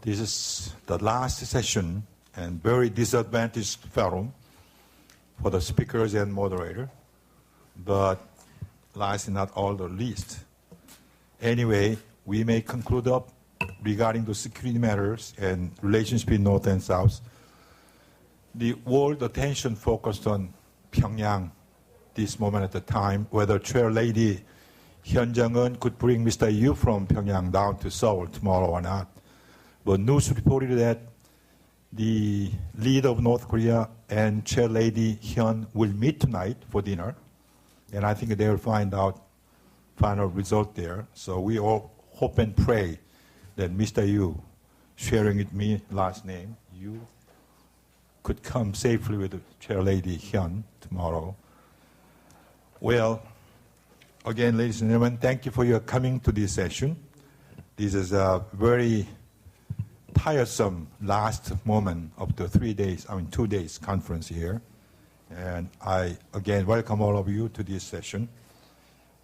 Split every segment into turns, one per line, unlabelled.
This is the last session and very disadvantaged forum for the speakers and moderator, but last not all the least. Anyway, we may conclude up regarding the security matters and relations between North and South. The world attention focused on Pyongyang this moment at the time, whether Chair Lady Hyun Jong-un could bring Mr. Yu from Pyongyang down to Seoul tomorrow or not. But news reported that the leader of North Korea and Chair Lady Hyun will meet tonight for dinner, and I think they will find out final result there. So we all hope and pray that Mr. Yu, sharing with me last name, Yu, could come safely with Chair Lady Hyun tomorrow. Well, again, ladies and gentlemen, thank you for your coming to this session. This is a very tiresome last moment of the 2 days conference here. And I, again, welcome all of you to this session.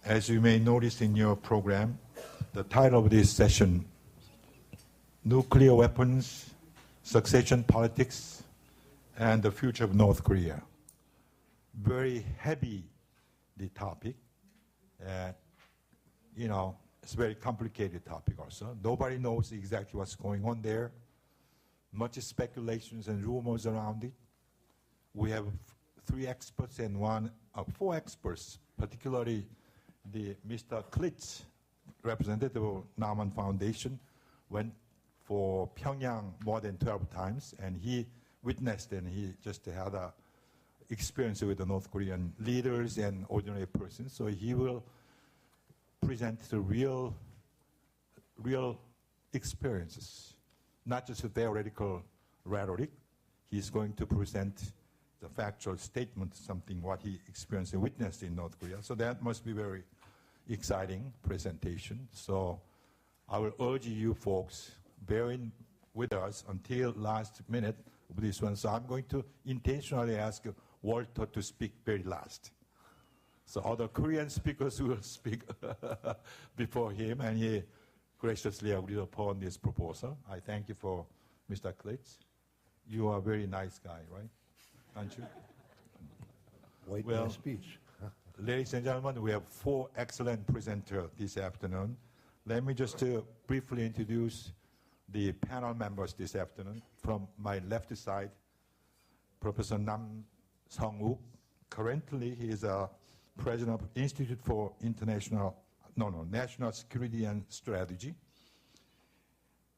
As you may notice in your program, the title of this session, Nuclear Weapons, Succession Politics, and the Future of North Korea. Very heavy, the topic. It's a very complicated topic also. Nobody knows exactly what's going on there. Much speculations and rumors around it. We have 3 experts and 4 experts, particularly the Mr. Klitz, representative of Naumann Foundation, went for Pyongyang more than 12 times, and he witnessed and he just had a experience with the North Korean leaders and ordinary persons. So he will present the real experiences, not just a theoretical rhetoric. He's going to present the factual statement, something what he experienced and witnessed in North Korea. So that must be very exciting presentation. So I will urge you folks, bear in with us until last minute of this one. So I'm going to intentionally ask Walter to speak very last. So other Korean speakers will speak before him, and he graciously agreed upon this proposal. I thank you for Mr. Klitz. You are a very nice guy, right? Aren't you?
Wait for my speech.
Ladies and gentlemen, we have 4 excellent presenters this afternoon. Let me just briefly introduce the panel members this afternoon. From my left side, Professor Nam Sung-wook. Currently, he is a president of Institute for National Security and Strategy.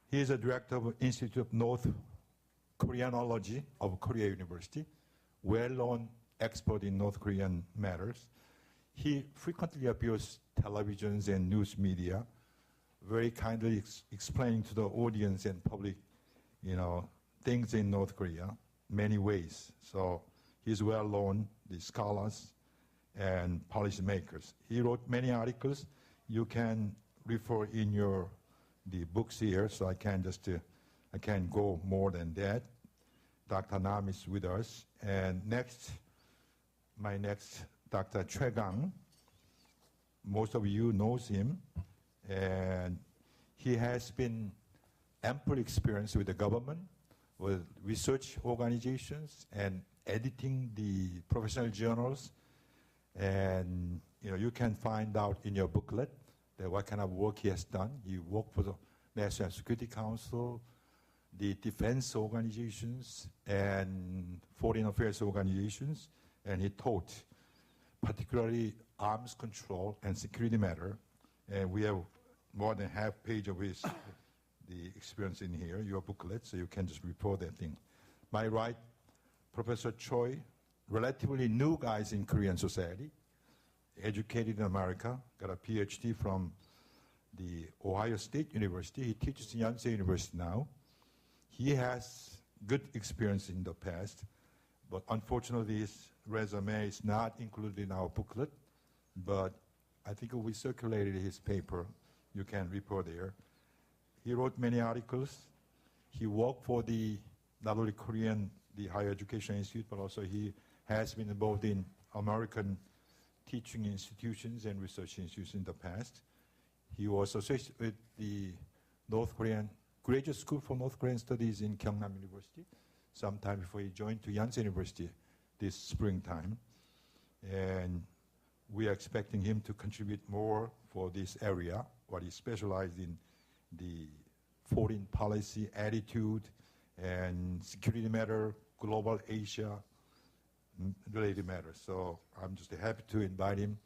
He is a director of Institute of North Koreanology of Korea University, well-known expert in North Korean matters. He frequently appears televisions and news media, very kindly explaining to the audience and public, things in North Korea, many ways. So he's well-known, the scholars and policymakers. He wrote many articles. You can refer in the books here, so I can't go more than that. Dr. Nam is with us. And my next, Dr. Choi Gang. Most of you knows him, and he has been ample experience with the government, with research organizations, and editing the professional journals. And you can find out in your booklet that what kind of work he has done. He worked for the National Security Council, the defense organizations, and foreign affairs organizations, and he taught particularly arms control and security matter. And we have more than half page of the experience in here, your booklet, so you can just report that thing. My right, Professor Choi, relatively new guys in Korean society, educated in America, got a PhD from the Ohio State University. He teaches in Yonsei University now. He has good experience in the past, but unfortunately his resume is not included in our booklet, but I think we circulated his paper. You can report there. He wrote many articles. He worked for not only the Higher Education Institute, but also he has been involved in American teaching institutions and research institutions in the past. He was associated with the North Korean graduate school for North Korean studies in Gyeongnam University, sometime before he joined to Yonsei University this springtime. And we are expecting him to contribute more for this area, what he specialized in the foreign policy, attitude, and security matter, global Asia related matters. So I'm just happy to invite him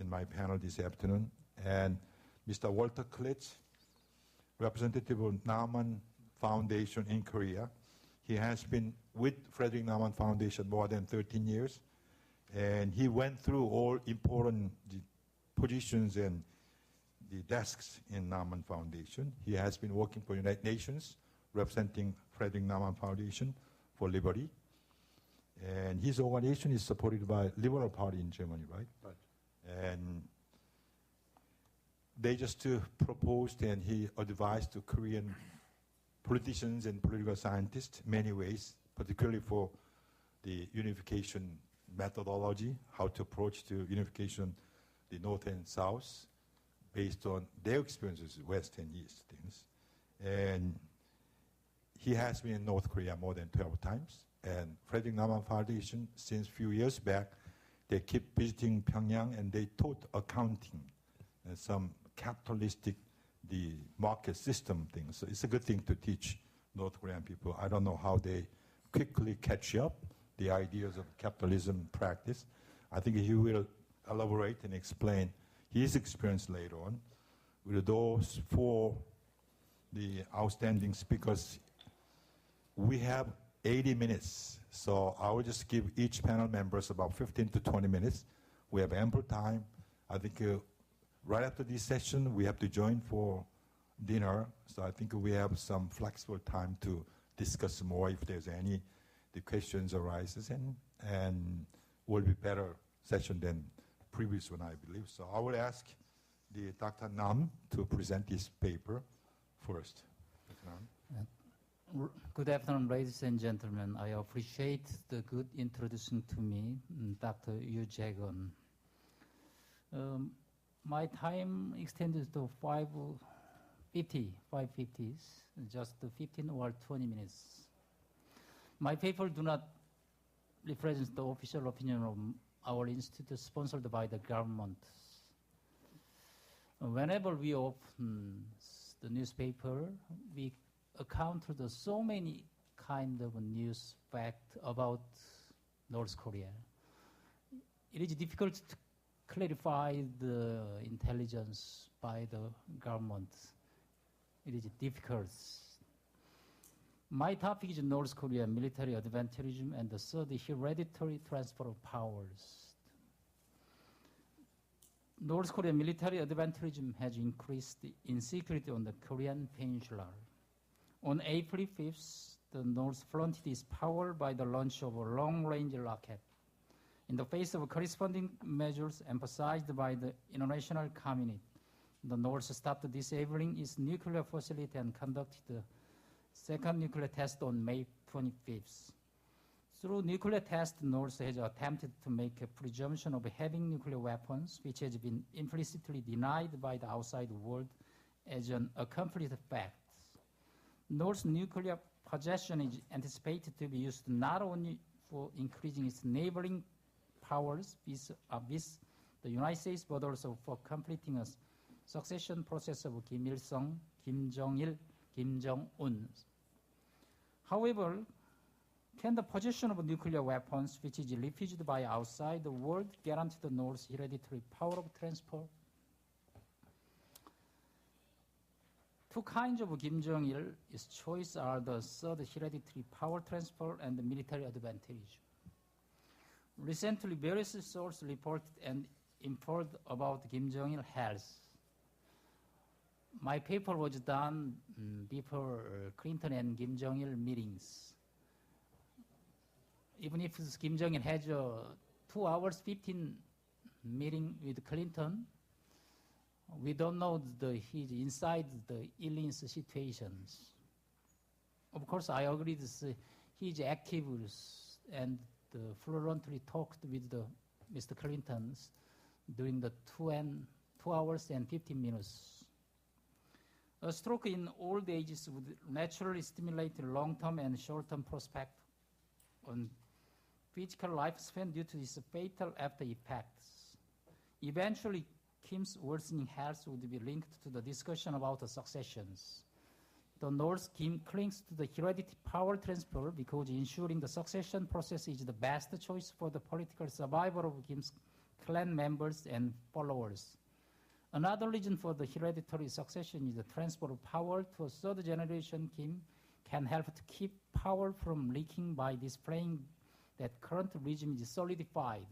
in my panel this afternoon. And Mr. Walter Klitsch, representative of Naumann Foundation in Korea. He has been with Frederick Naumann Foundation more than 13 years. And he went through all important positions and the desks in Naumann Foundation. He has been working for United Nations, representing Frederick Naumann Foundation for Liberty. And his organization is supported by Liberal Party in Germany, right?
Right.
And they just proposed and he advised to Korean politicians and political scientists many ways, particularly for the unification methodology, how to approach to unification, the North and South, based on their experiences, West and East things. And he has been in North Korea more than 12 times. And Frederick Naumann Foundation, since a few years back, they keep visiting Pyongyang and they taught accounting and some capitalistic, the market system things. So it's a good thing to teach North Korean people. I don't know how they quickly catch up the ideas of capitalism practice. I think he will elaborate and explain his experience later on. With those four, the outstanding speakers, we have 80 minutes. So I will just give each panel members about 15 to 20 minutes. We have ample time. I think right after this session, we have to join for dinner. So I think we have some flexible time to discuss more if there's any the questions arises, and will be better session than previous one, I believe. So I will ask the Dr. Nam to present this paper first. Dr. Nam.
Good afternoon, ladies and gentlemen. I appreciate the good introduction to me, Dr. Yu Jae-gun. My time extended to 5:50s, just 15 or 20 minutes. My paper do not represent the official opinion of our institute sponsored by the government. Whenever we open the newspaper, we encounter so many kind of news fact about North Korea. It is difficult to clarify the intelligence by the government. It is difficult. My topic is North Korea military advantageism and the third hereditary transfer of powers. North Korea military advantageism has increased in secret on the Korean Peninsula. On April 5th, the North flaunted its power by the launch of a long-range rocket. In the face of corresponding measures emphasized by the international community, the North stopped disabling its nuclear facility and conducted the second nuclear test on May 25th. Through nuclear test, North has attempted to make a presumption of having nuclear weapons, which has been implicitly denied by the outside world as an accomplished fact. North's nuclear possession is anticipated to be used not only for increasing its neighboring powers with the United States, but also for completing a succession process of Kim Il-sung, Kim Jong-il, Kim Jong-un. However, can the possession of nuclear weapons, which is refused by outside the world, guarantee the North's hereditary power of transfer? Two kinds of Kim Jong-il's choice are the third hereditary power transfer and the military advantage. Recently, various sources reported and inferred about Kim Jong-il's health. My paper was done before Clinton and Kim Jong-il meetings. Even if Kim Jong-il has a 2 hours 15 meeting with Clinton, we don't know he's inside the illness situations. Of course, I agree that he's active and fluently talked with Mr. Clinton during the 2 hours and 15 minutes. A stroke in old age would naturally stimulate long-term and short-term prospect on physical lifespan due to its fatal after effects. Eventually, Kim's worsening health would be linked to the discussion about the successions. The North Kim clings to the hereditary power transfer because ensuring the succession process is the best choice for the political survival of Kim's clan members and followers. Another reason for the hereditary succession is the transfer of power to a third generation Kim can help to keep power from leaking by displaying that current regime is solidified.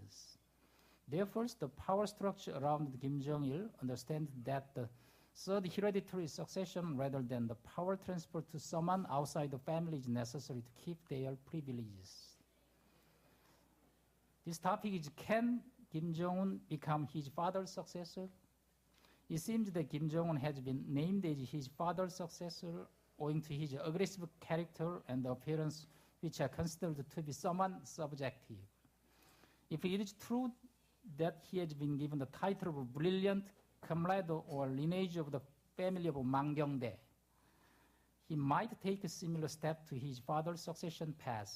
Therefore, the power structure around Kim Jong-il understands that the third hereditary succession rather than the power transfer to someone outside the family is necessary to keep their privileges. This topic is, can Kim Jong-un become his father's successor? It seems that Kim Jong-un has been named as his father's successor owing to his aggressive character and appearance, which are considered to be somewhat subjective. If it is true that he has been given the title of brilliant comrade or lineage of the family of Mang Byung-dae, he might take a similar step to his father's succession path.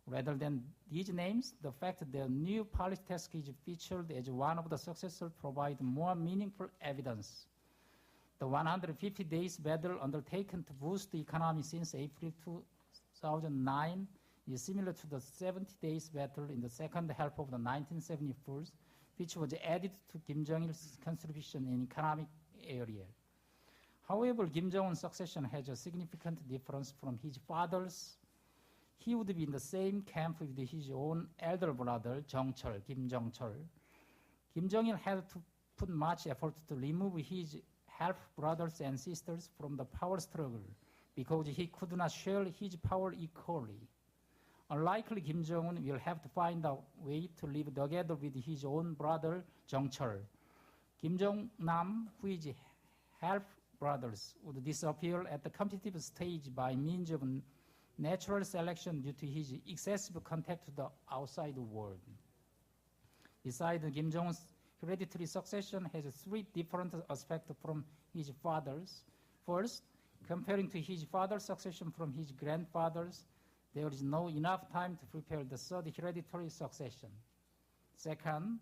Rather than these names, the fact that the new policy task is featured as one of the successors provides more meaningful evidence. The 150 days battle undertaken to boost the economy since April 2009 is similar to the 70 days battle in the second half of the 1974, which was added to Kim Jong-il's contribution in economic area. However, Kim Jong-un's succession has a significant difference from his father's. He would be in the same camp with his own elder brother, Jong-chol, Kim Jong-chol. Kim Jong-il had to put much effort to remove his half-brothers and sisters from the power struggle because he could not share his power equally. Unlikely, Kim Jong-un will have to find a way to live together with his own brother, Jong-chol. Kim Jong-nam, who is half-brothers, would disappear at the competitive stage by means of natural selection due to his excessive contact to the outside world. Besides, Kim Jong-un's hereditary succession has three different aspects from his father's. First, comparing to his father's succession from his grandfather's, there is no enough time to prepare the third hereditary succession. Second,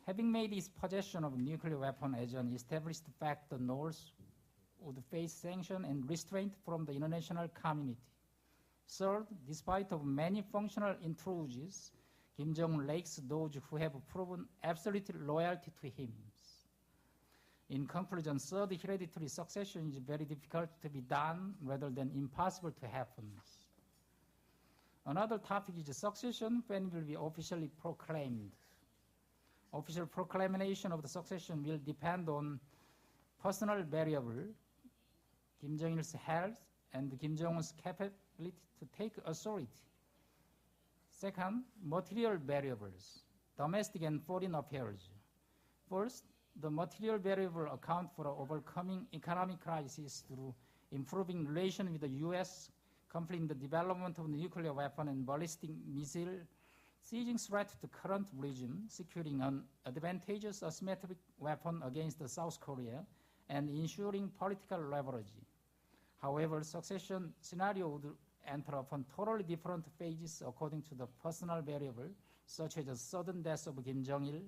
having made his possession of nuclear weapon as an established fact, the North would face sanction and restraint from the international community. Third, despite of many functional intrusions, Kim Jong-un lacks those who have proven absolute loyalty to him. In conclusion, third hereditary succession is very difficult to be done rather than impossible to happen. Another topic is succession, when it will be officially proclaimed. Official proclamation of the succession will depend on personal variable, Kim Jong-il's health, and Kim Jong-un's capability to take authority. Second, material variables, domestic and foreign affairs. First, the material variable account for overcoming economic crisis through improving relations with the U.S., completing the development of the nuclear weapon and ballistic missile, seizing threat to current regime, securing an advantageous asymmetric weapon against South Korea, and ensuring political leverage. However, succession scenario would enter upon totally different phases according to the personal variable, such as the sudden death of Kim Jong-il.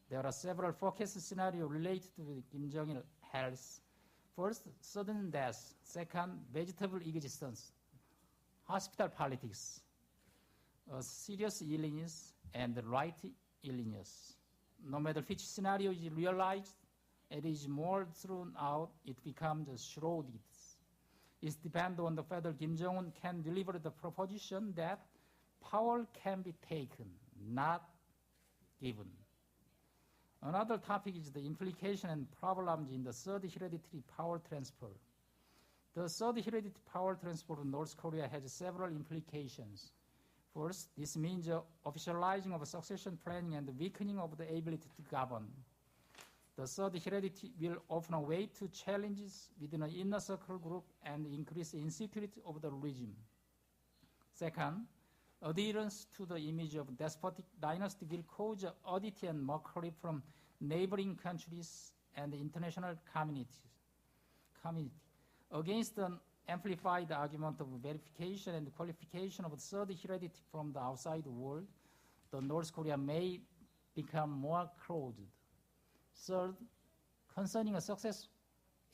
There are several focus scenarios related to Kim Jong-il health. First, sudden death. Second, vegetable existence. Hospital politics. A serious illness and right illness. No matter which scenario is realized, it is more thrown out, it becomes shrouded. It depends on the whether Kim Jong-un can deliver the proposition that power can be taken, not given. Another topic is the implication and problems in the third hereditary power transfer. The third hereditary power transfer of North Korea has several implications. First, this means officializing of succession planning and the weakening of the ability to govern. The third heredity will open a way to challenges within an inner circle group and increase insecurity of the regime. Second, adherence to the image of despotic dynasty will cause oddity and mockery from neighboring countries and the international community. community. Against an amplified argument of verification and qualification of third heredity from the outside world, the North Korea may become more closed. Third, concerning a success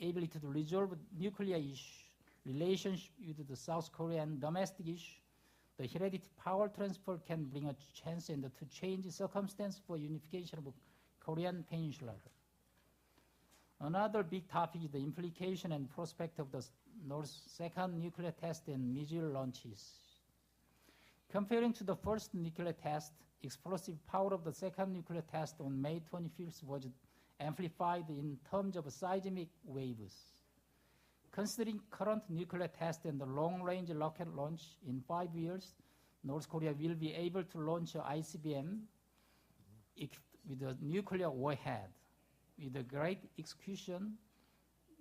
ability to resolve nuclear issue, relationship with the South Korean domestic issue, the hereditary power transfer can bring a chance and to change circumstance for unification of Korean Peninsula. Another big topic is the implication and prospect of the North's second nuclear test and missile launches. Comparing to the first nuclear test, explosive power of the second nuclear test on May 25th was amplified in terms of seismic waves. Considering current nuclear test and the long-range rocket launch in 5 years, North Korea will be able to launch an ICBM with a nuclear warhead. With a great execution,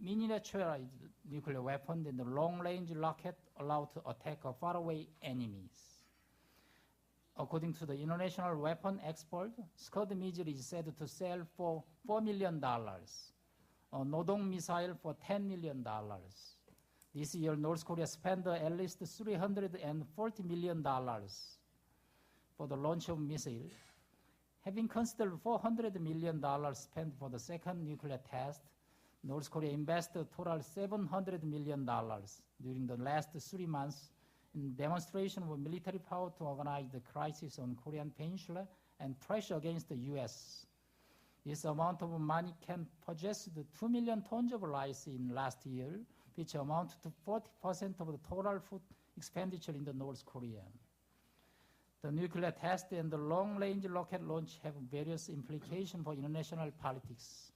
miniaturized nuclear weapon and the long-range rocket allowed to attack faraway enemies. According to the international weapon expert, Scud missile is said to sell for $4 million, a Nodong missile for $10 million. This year, North Korea spent at least $340 million for the launch of missile. Having considered $400 million spent for the second nuclear test, North Korea invested a total $700 million during the last 3 months in demonstration of military power to organize the crisis on Korean Peninsula and pressure against the U.S. This amount of money can purchase the 2 million tons of rice in last year, which amount to 40% of the total food expenditure in the North Korea. The nuclear test and the long-range rocket launch have various implications for international politics.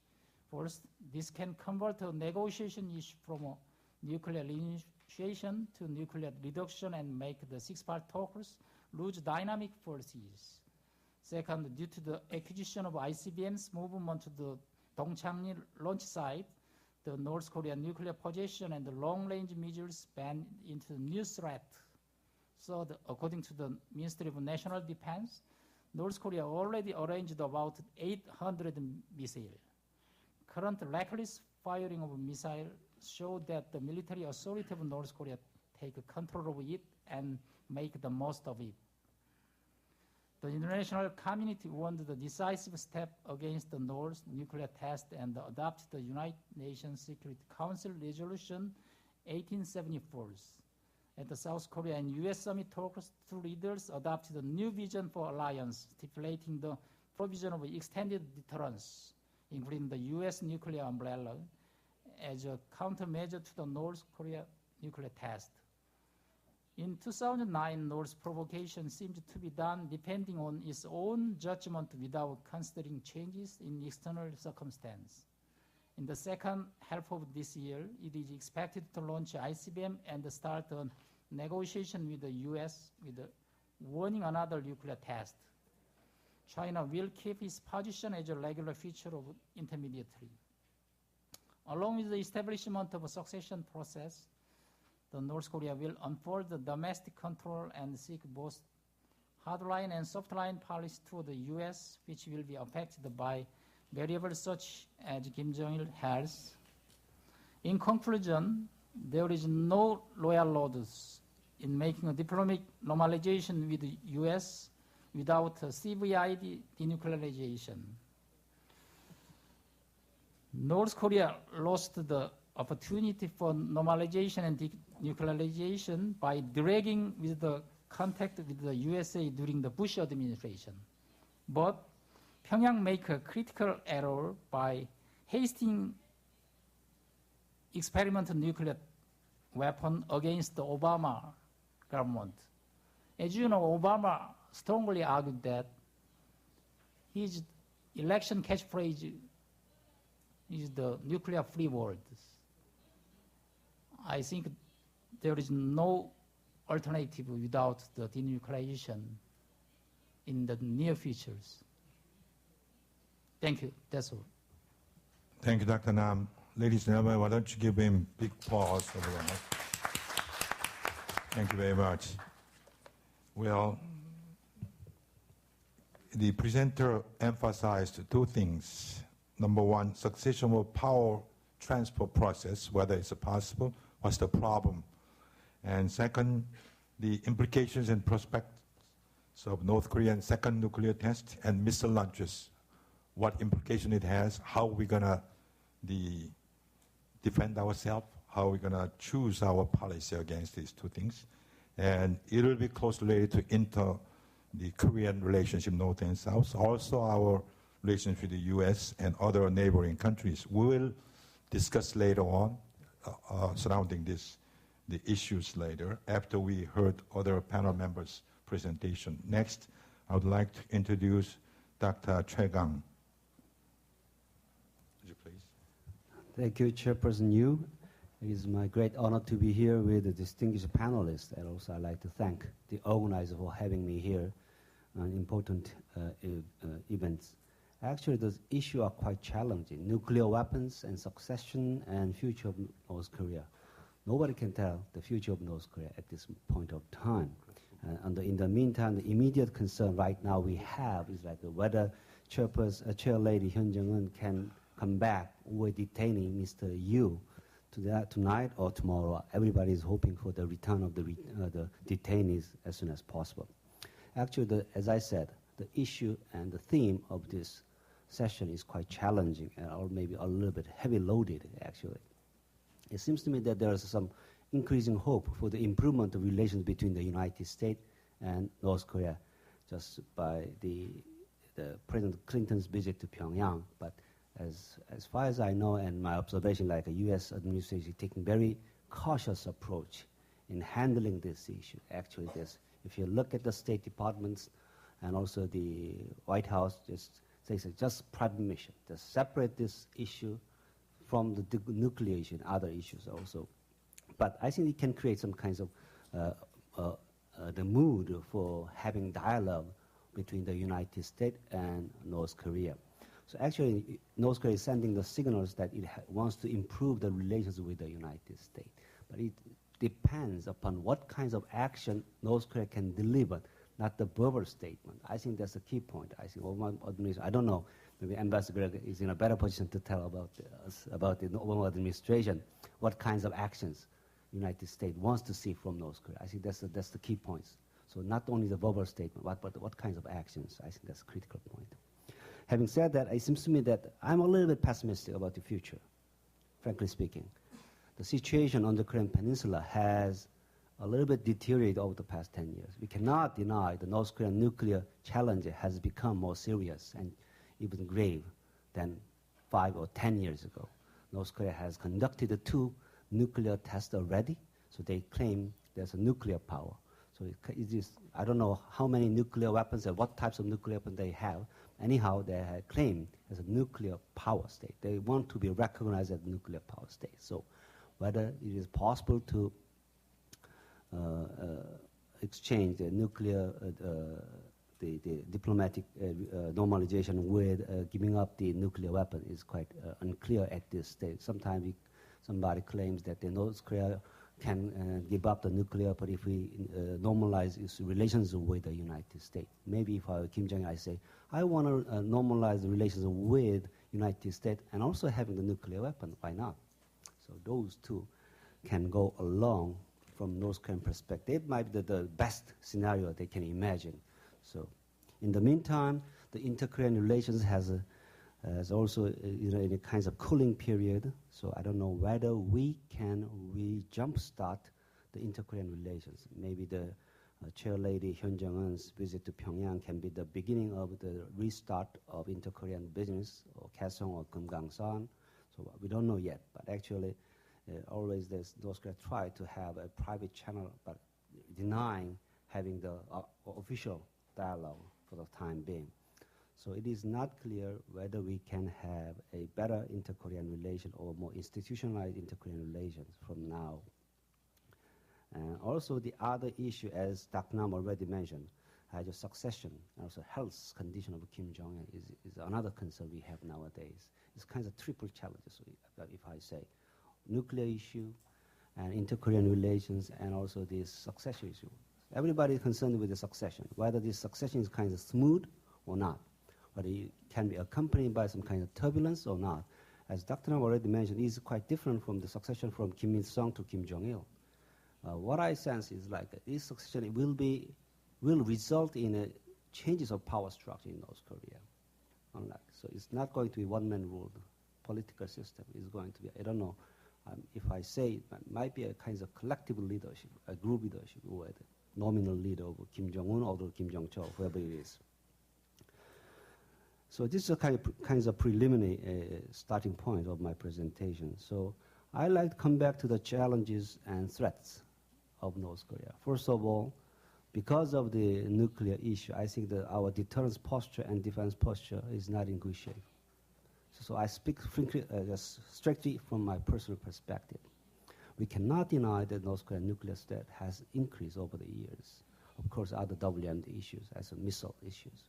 First, this can convert a negotiation issue from a nuclear renunciation to nuclear reduction and make the six-part talkers lose dynamic forces. Second, due to the acquisition of ICBM's movement to the Dongchang launch site, the North Korean nuclear possession and the long-range missiles ban into new threat. So, according to the Ministry of National Defense, North Korea already arranged about 800 missiles. Current reckless firing of missiles show that the military authority of North Korea take control of it and make the most of it. The international community wanted the decisive step against the North nuclear test and adopted the United Nations Security Council Resolution 1874. At the South Korea and U.S. summit talks, two leaders adopted a new vision for alliance, stipulating the provision of extended deterrence, including the U.S. nuclear umbrella, as a countermeasure to the North Korea nuclear test. In 2009, North's provocation seemed to be done depending on its own judgment without considering changes in external circumstance. In the second half of this year, it is expected to launch ICBM and start a negotiation with the U.S. with warning another nuclear test. China will keep its position as a regular feature of intermediary. Along with the establishment of a succession process, the North Korea will unfold the domestic control and seek both hardline and softline policy to the U.S., which will be affected by variables such as Kim Jong-il has. In conclusion, there is no loyal loads in making a diplomatic normalization with the U.S. without a CVID denuclearization. North Korea lost the opportunity for normalization and denuclearization by dragging with the contact with the USA during the Bush administration. But Pyongyang made a critical error by hasting experimental nuclear weapon against the Obama government. As you know, Obama strongly argued that his election catchphrase is the nuclear-free world. I think there is no alternative without the denuclearization in the near futures. Thank you. That's all.
Thank you, Dr. Nam. Ladies and gentlemen, why don't you give him a big applause over there. Thank you very much. Well, the presenter emphasized two things. Number one, succession of power transfer process, whether it's possible, what's the problem. And second, the implications and prospects of North Korean second nuclear test and missile launches, what implication it has, how we're going to defend ourselves, how we're going to choose our policy against these two things. And it will be closely related to the Korean relationship, North and South, also our relationship with the U.S. and other neighboring countries. We will discuss later on surrounding the issues later, after we heard other panel members' presentation. Next, I would like to introduce Dr. Choi Gang. Would you please?
Thank you, Chairperson Yu. It is my great honor to be here with the distinguished panelists, and also I'd like to thank the organizer for having me here on important events. Actually, those issues are quite challenging. Nuclear weapons and succession and future of North Korea. Nobody can tell the future of North Korea at this point of time. In the meantime, the immediate concern right now we have is like whether Chair Lady Hyun Jung-un can come back with detaining Mr. Yu tonight or tomorrow. Everybody is hoping for the return of the detainees as soon as possible. Actually, as I said, the issue and the theme of this session is quite challenging, or maybe a little bit heavy-loaded, actually. It seems to me that there is some increasing hope for the improvement of relations between the United States and North Korea just by the President Clinton's visit to Pyongyang. But as far as I know, and my observation, like a U.S. administration taking very cautious approach in handling this issue. Actually, if you look at the State Departments and also the White House, they say just private mission, just separate this issue from the nuclear issue and other issues also. But I think it can create some kinds of the mood for having dialogue between the United States and North Korea. So actually, North Korea is sending the signals that it wants to improve the relations with the United States. But it depends upon what kinds of action North Korea can deliver, not the verbal statement. I think that's a key point. I think Obama administration, I don't know, maybe Ambassador Gregg is in a better position to tell about the Obama administration, what kinds of actions the United States wants to see from North Korea. I think that's the key points. So not only the verbal statement, but what kinds of actions. I think that's a critical point. Having said that, it seems to me that I'm a little bit pessimistic about the future, frankly speaking. The situation on the Korean Peninsula has a little bit deteriorated over the past 10 years. We cannot deny the North Korean nuclear challenge has become more serious and even grave than 5 or 10 years ago. North Korea has conducted 2 nuclear tests already, so they claim there's a nuclear power. So it is, I don't know how many nuclear weapons and what types of nuclear weapons they have. Anyhow, they have claimed as a nuclear power state. They want to be recognized as a nuclear power state. So whether it is possible to exchange the nuclear, the diplomatic normalization with giving up the nuclear weapon is quite unclear at this stage. Sometimes somebody claims that the North Korea can give up the nuclear, but if we normalize its relations with the United States. Maybe if I were Kim Jong-un, I say, I want to normalize the relations with United States and also having the nuclear weapon. Why not? So those two can go along from North Korean perspective. It might be the best scenario they can imagine. So in the meantime, the inter-Korean relations has also in a kinds of cooling period. So I don't know whether we can jumpstart the inter-Korean relations. Maybe the Chair Lady Hyun Jung-un's visit to Pyongyang can be the beginning of the restart of inter-Korean business, or Kaesong or Kumgangsan. So we don't know yet, but actually always North Korea try to have a private channel, but denying having the official dialogue for the time being. So it is not clear whether we can have a better inter-Korean relation or more institutionalized inter-Korean relations from now. And also the other issue, as Dr. Nam already mentioned, the succession and also health condition of Kim Jong-un is another concern we have nowadays. It's kind of triple challenges, if I say. Nuclear issue and inter-Korean relations and also this succession issue. Everybody is concerned with the succession, whether this succession is kind of smooth or not, whether it can be accompanied by some kind of turbulence or not. as Dr. Nam already mentioned, is quite different from the succession from Kim Il-sung to Kim Jong-il. What I sense is like this succession will result in changes of power structure in North Korea. So it's not going to be one-man ruled political system. It's going to be, I don't know, if I say it might be a kind of collective leadership, a group leadership, or a nominal leader of Kim Jong-un or Kim Jong-chol, whoever it is. So this is a kind of preliminary starting point of my presentation. So I'd like to come back to the challenges and threats of North Korea. First of all, because of the nuclear issue, I think that our deterrence posture and defense posture is not in good shape. So I speak frankly, just strictly from my personal perspective. We cannot deny that North Korean nuclear threat has increased over the years. Of course, other WMD issues, as missile issues.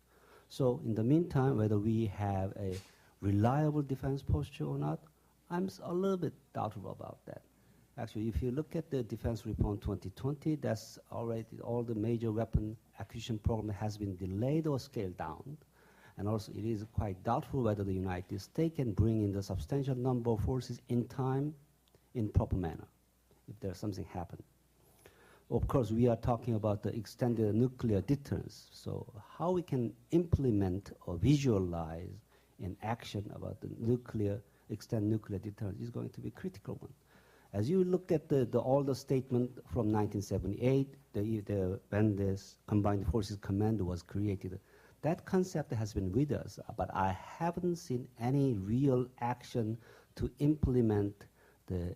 So in the meantime, whether we have a reliable defense posture or not, I'm a little bit doubtful about that. Actually, if you look at the Defense Reform 2020, that's already all the major weapon acquisition program has been delayed or scaled down. And also, it is quite doubtful whether the United States can bring in the substantial number of forces in time, in proper manner, if there's something happen. Of course, we are talking about the extended nuclear deterrence. So how we can implement or visualize in action about the extended nuclear deterrence is going to be a critical one. As you look at all the statement from 1978, when this Combined Forces Command was created, that concept has been with us, but I haven't seen any real action to implement the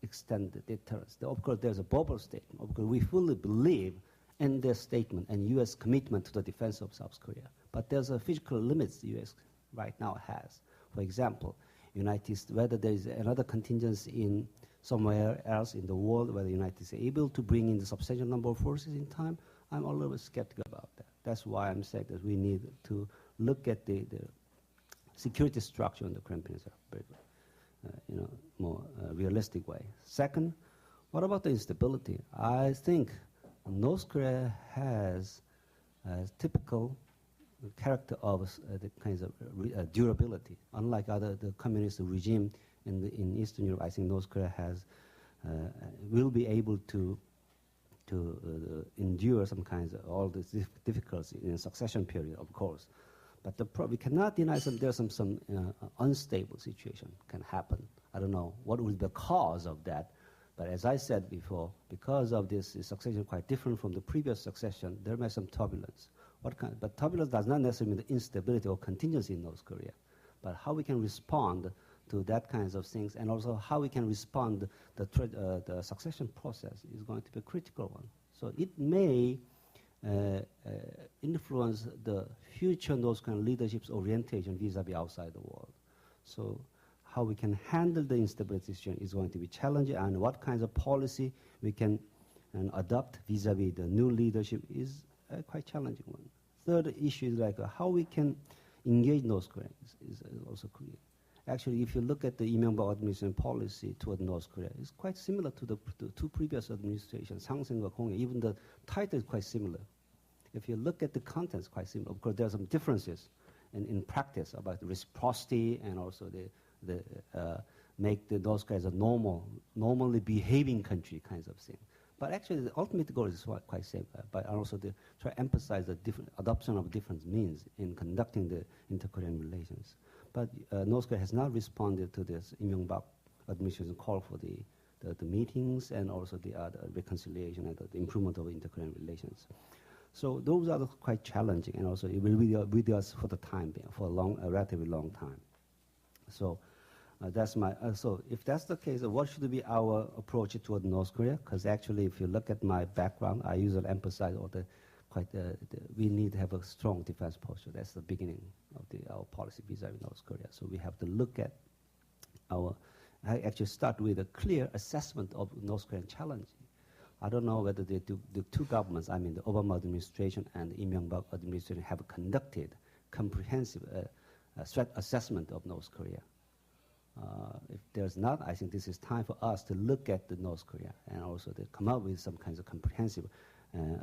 extended deterrence. Of course, there's a bubble statement. Of course, we fully believe in their statement and U.S. commitment to the defense of South Korea. But there's a physical limits the U.S. right now has. For example, United States, whether there is another contingency in somewhere else in the world, whether the United States is able to bring in the substantial number of forces in time, I'm a little bit skeptical about that. That's why I'm saying that we need to look at the security structure on the Korean Peninsula more realistic way. Second, what about the instability? I think North Korea has a typical character of the kinds of durability. Unlike the communist regime in Eastern Europe, I think North Korea will be able to endure some kinds of all these difficulties in a succession period, of course. But we cannot deny there's some unstable situation can happen. I don't know what will be the cause of that. But as I said before, because of this succession quite different from the previous succession, there may be some turbulence. But turbulence does not necessarily mean the instability or contingency in North Korea. But how we can respond to that kinds of things, and also how we can respond the succession process is going to be a critical one. So it may influence the future North Korean leadership's orientation vis-a-vis outside the world. So how we can handle the instability situation is going to be challenging, and what kinds of policy we can adopt vis-a-vis the new leadership is a quite challenging one. Third issue is like how we can engage North Korea is also clear. Actually, if you look at the Lee Myung-bak administration policy toward North Korea, it's quite similar to the two previous administrations, Sang Seng-kwa, Kong. Even the title is quite similar. If you look at the contents, quite similar. Of course, there are some differences in practice about the reciprocity and also make the North Korea as a normally behaving country kinds of thing. But actually, the ultimate goal is quite same. But also to try to emphasize the different adoption of different means in conducting the inter-Korean relations. But North Korea has not responded to this Lee Myung-bak administration call for the meetings and also the reconciliation and the improvement of inter-Korean relations. So those are quite challenging, and also it will be with us for the time being, for a relatively long time. So that's my. So if that's the case, what should be our approach toward North Korea? Because actually, if you look at my background, I usually emphasize all we need to have a strong defense posture. That's the beginning of our policy vis-a-vis North Korea. So we have to look at I actually start with a clear assessment of North Korean challenge. I don't know whether the two governments, I mean the Obama administration and the Lee Myung-bak administration, have conducted comprehensive threat assessment of North Korea. If there's not, I think this is time for us to look at the North Korea and also to come up with some kinds of comprehensive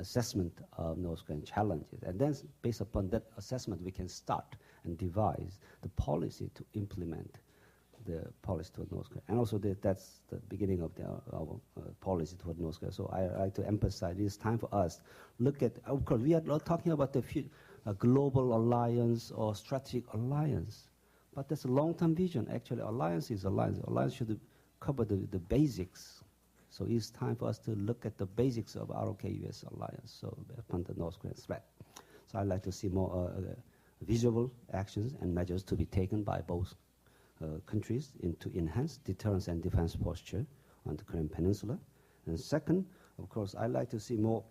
assessment of North Korean challenges. And then based upon that assessment, we can start and devise the policy to implement the policy toward North Korea. And also that's the beginning of our policy toward North Korea. So I like to emphasize it's time for us look at, of course, we are not talking about the global alliance or strategic alliance, but that's a long-term vision. Actually, alliance is alliance. Alliance should cover the basics. So it's time for us to look at the basics of ROK-US alliance, so upon the North Korean threat. So I'd like to see more visible actions and measures to be taken by both countries to enhance deterrence and defense posture on the Korean Peninsula. And second, of course, I'd like to see more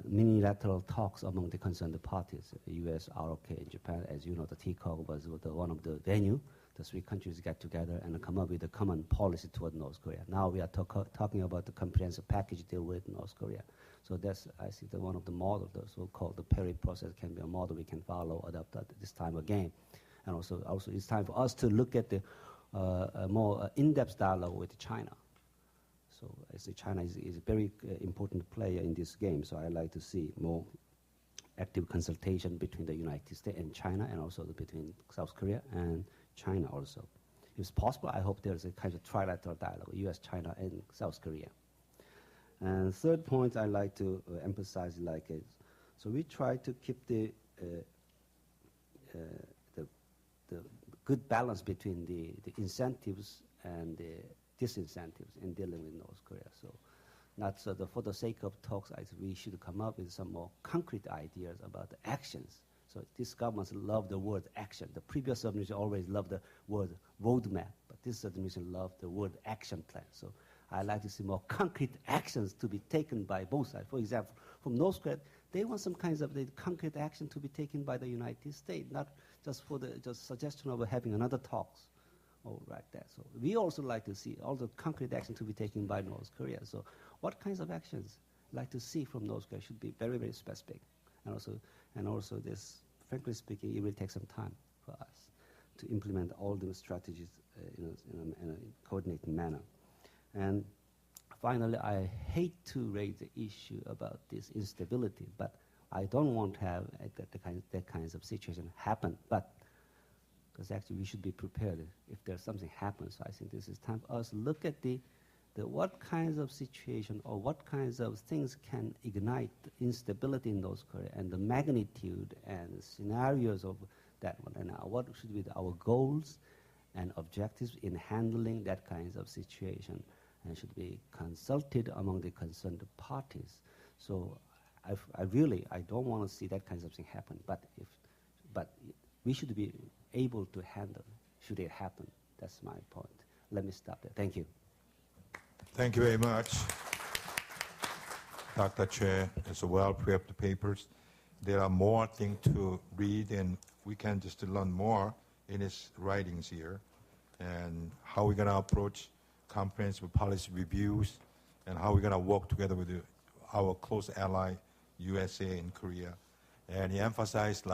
unilateral talks among the concerned parties, US, ROK, and Japan. As you know, the TCOG was one of the venue. The three countries get together and come up with a common policy toward North Korea. Now we are talking about the comprehensive package deal with North Korea. So that's, I think, one of the models, the so-called the Perry process can be a model we can follow, adapt at this time again. And also it's time for us to look at the more in-depth dialogue with China. So I say China is a very important player in this game. So I like to see more active consultation between the United States and China, and also between South Korea and China also. If it's possible, I hope there's a kind of trilateral dialogue, US, China, and South Korea. And third point I like to emphasize so we try to keep the good balance between the incentives and the disincentives in dealing with North Korea. So not for the sake of talks, I think we should come up with some more concrete ideas about the actions. So this government loves the word action. The previous administration always loved the word roadmap, but this administration loves the word action plan. So I like to see more concrete actions to be taken by both sides. For example, from North Korea, they want some kinds of the concrete action to be taken by the United States, not just for the suggestion of having another talks or like that. So we also like to see all the concrete action to be taken by North Korea. So what kinds of actions like to see from North Korea should be very, very specific. And also this, frankly speaking, it will take some time for us to implement all the strategies in a coordinated manner. And finally, I hate to raise the issue about this instability, but I don't want to have that kinds of situation happen. But because actually we should be prepared if there's something happens. So I think this is time for us to look at what kinds of situation or what kinds of things can ignite instability in North Korea, and the magnitude and scenarios of that one, and what should be our goals and objectives in handling that kinds of situation, and should be consulted among the concerned parties. So I don't want to see that kind of thing happen, but we should be able to handle should it happen. That's my point. Let me stop there. Thank you.
Thank you very much, Dr. Choi. It's a well-prepped papers. There are more things to read, and we can just learn more in his writings here, and how we're going to approach comprehensive policy reviews, and how we're going to work together with our close ally, USA and Korea. And he emphasized